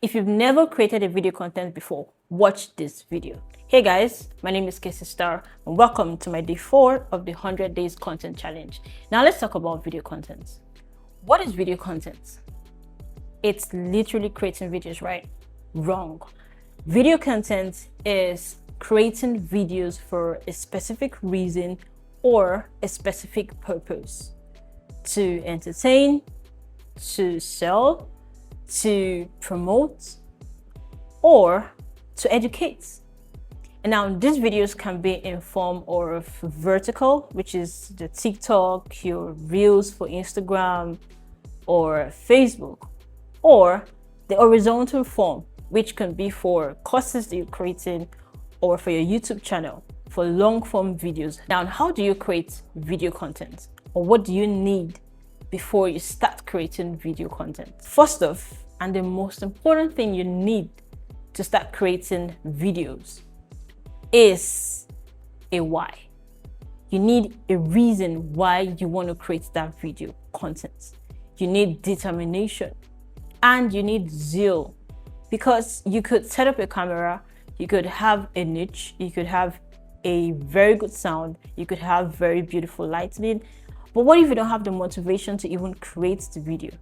If you've never created a video content before, watch this video. Hey guys, my name is Casey Star and welcome to my day 4 of the 100 days content challenge. Now let's talk about video content. What is video content? It's literally creating videos, right? Wrong. Video content is creating videos for a specific reason or a specific purpose. To entertain, to sell, to promote, or to educate. And now these videos can be in form of vertical, which is the TikTok, your Reels for Instagram or Facebook, or the horizontal form, which can be for courses that you're creating or for your YouTube channel, for long form videos. Now, how do you create video content, or what do you need before you start creating video content? First off, and the most important thing you need to start creating videos is a why. You need a reason why you want to create that video content. You need determination and you need zeal, because you could set up a camera, you could have a niche, you could have a very good sound, you could have very beautiful lighting. But what if you don't have the motivation to even create the video?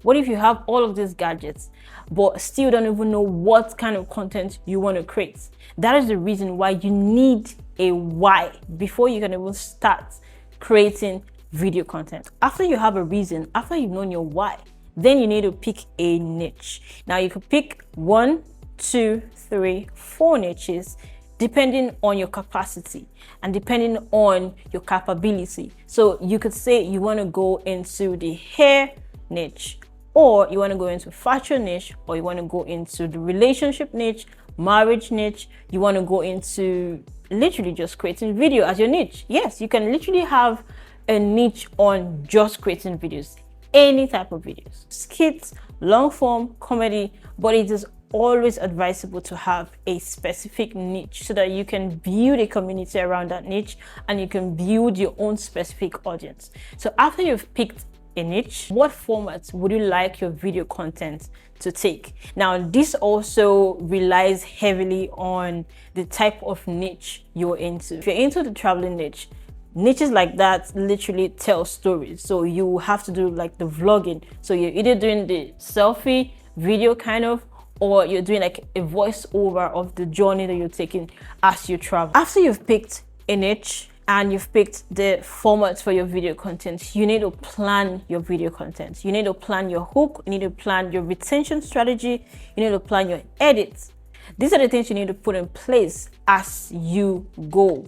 What if you have all of these gadgets, but still don't even know what kind of content you want to create? That is the reason why you need a why before you can even start creating video content. After you have a reason, after you've known your why, then you need to pick a niche. Now you could pick 1, 2, 3, 4 niches, depending on your capacity and depending on your capability. So you could say you want to go into the hair niche, or you want to go into fashion niche, or you want to go into the relationship niche, marriage niche. You want to go into literally just creating video as your niche. Yes, you can literally have a niche on just creating videos, any type of videos, skits, long form, comedy, but it is always advisable to have a specific niche so that you can build a community around that niche and you can build your own specific audience. So after you've picked a niche, what format would you like your video content to take? Now, this also relies heavily on the type of niche you're into. If you're into the traveling niche, niches like that literally tell stories. So you have to do like the vlogging. So you're either doing the selfie video kind of, or you're doing like a voiceover of the journey that you're taking as you travel. After you've picked a niche and you've picked the format for your video content, you need to plan your video content. You need to plan your hook, you need to plan your retention strategy, you need to plan your edits. These are the things you need to put in place as you go.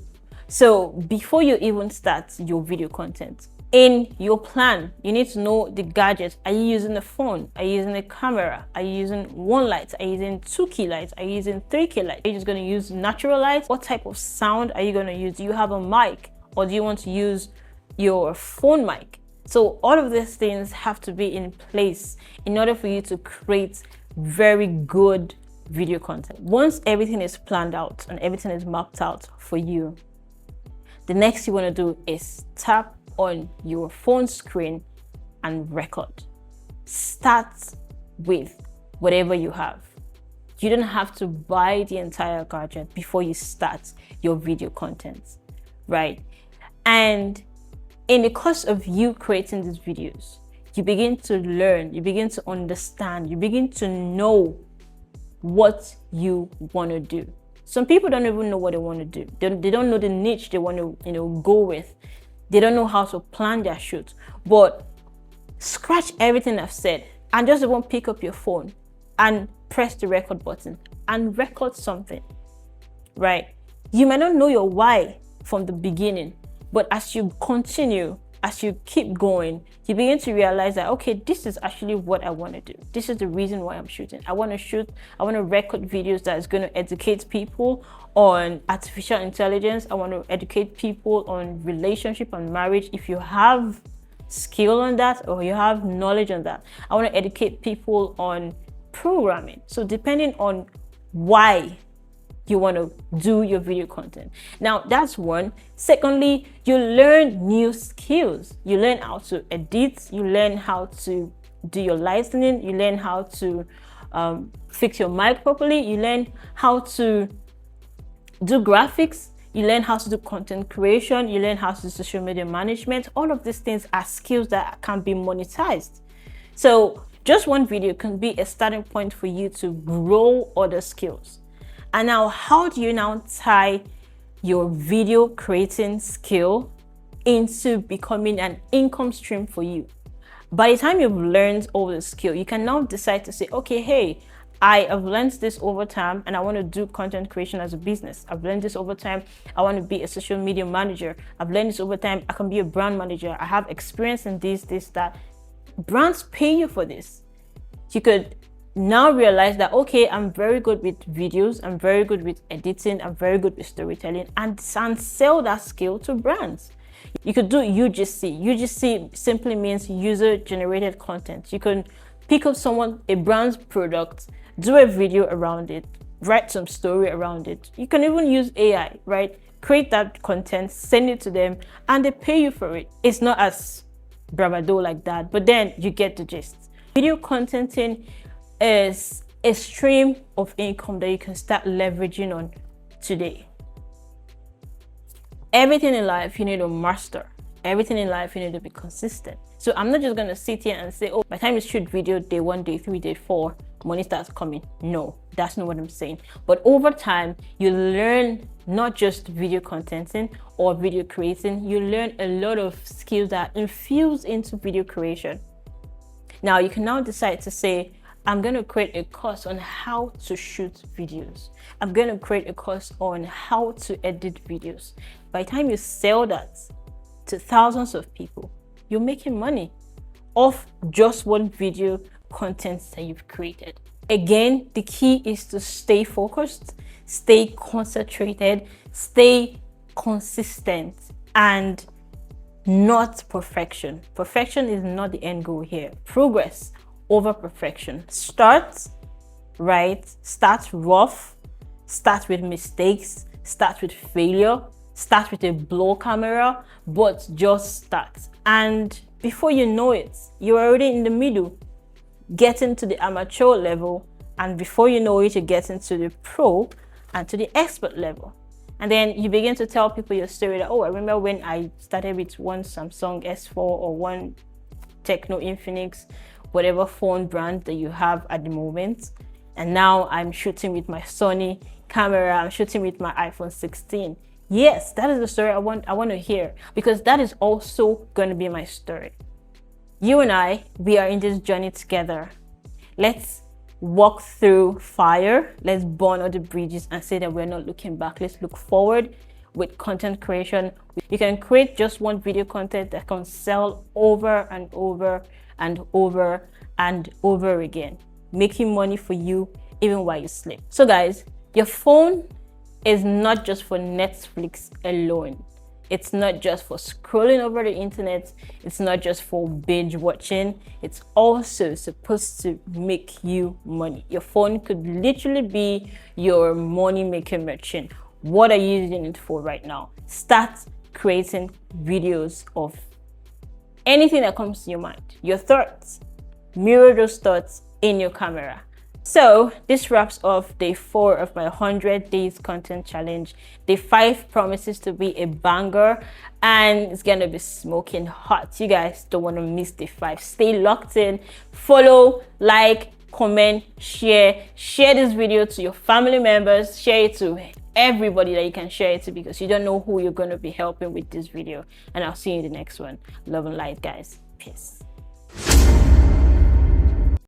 So before you even start your video content, in your plan, you need to know the gadget. Are you using a phone? Are you using a camera? Are you using one light? Are you using 2 key lights? Are you using 3 key lights? Are you just going to use natural light? What type of sound are you going to use? Do you have a mic, or do you want to use your phone mic? So all of these things have to be in place in order for you to create very good video content. Once everything is planned out and everything is mapped out for you, the next you want to do is tap on your phone screen and record. Start with whatever you have. You don't have to buy the entire gadget before you start your video content, right? And in the course of you creating these videos, you begin to learn, you begin to understand, you begin to know what you want to do. Some people don't even know what they want to do. They don't know the niche they want to, go with. They don't know how to plan their shoot. But scratch everything I've said and just even pick up your phone and press the record button and record something, right? You might not know your why from the beginning, but as you continue, as you keep going, you begin to realize that, okay, this is actually what I want to do. This is the reason why I'm shooting. I want to record videos that is going to educate people on artificial intelligence. I want to educate people on relationship and marriage. If you have skill on that or you have knowledge on that, I want to educate people on programming. So depending on why you want to do your video content. Now, that's one. Secondly, you learn new skills. You learn how to edit, you learn how to do your licensing, you learn how to fix your mic properly, you learn how to do graphics, you learn how to do content creation, you learn how to do social media management. All of these things are skills that can be monetized. So just one video can be a starting point for you to grow other skills. And now, how do you now tie your video creating skill into becoming an income stream for you? By the time you've learned all the skill, you can now decide to say, okay, hey, I have learned this over time and I want to do content creation as a business. I've learned this over time. I want to be a social media manager. I've learned this over time. I can be a brand manager. I have experience in this, that. Brands pay you for this. You could now realize that, okay, I'm very good with videos. I'm very good with editing. I'm very good with storytelling, and sell that skill to brands. You could do UGC. UGC simply means user generated content. You can pick up a brand's product, do a video around it, write some story around it. You can even use AI, right? Create that content, send it to them, and they pay you for it. It's not as bravado like that, but then you get the gist. Video contenting is a stream of income that you can start leveraging on today. Everything in life you need to master. Everything in life you need to be consistent. So I'm not just going to sit here and say, oh, by the time you shoot video, day 1, day 3, day 4, money starts coming. No, that's not what I'm saying. But over time, you learn not just video contenting or video creating, you learn a lot of skills that infuse into video creation. Now you can now decide to say, I'm going to create a course on how to shoot videos. I'm going to create a course on how to edit videos. By the time you sell that to thousands of people, you're making money off just one video content that you've created. Again, the key is to stay focused, stay concentrated, stay consistent, and not perfection. Perfection is not the end goal here. Progress over perfection. Start right, start rough, start with mistakes, start with failure, start with a blow camera, but just start. And before you know it, you're already in the middle, getting to the amateur level, and before you know it, you're getting to the pro and to the expert level. And then you begin to tell people your story that, oh, I remember when I started with one Samsung S4 or one Tecno Infinix, whatever phone brand that you have at the moment. And now I'm shooting with my Sony camera, I'm shooting with my iPhone 16. Yes, that is the story I want to hear, because that is also going to be my story. You and we are in this journey together. Let's walk through fire. Let's burn all the bridges and say that we're not looking back. Let's look forward with content creation. You can create just one video content that can sell over and over and over and over again, making money for you even while you sleep. So guys, your phone is not just for Netflix alone. It's not just for scrolling over the internet. It's not just for binge watching. It's also supposed to make you money. Your phone could literally be your money making machine. What are you using it for right now? Start creating videos of anything that comes to your mind. Your thoughts, mirror those thoughts in your camera. So this wraps off day 4 of my 100 days content challenge. Day 5 promises to be a banger and it's gonna be smoking hot. You guys don't want to miss day 5. Stay locked in, follow, like, comment, share this video to your family members, share it to everybody that you can share it to, because you don't know who you're going to be helping with this video. And I'll see you in the next one. Love and light, guys. Peace.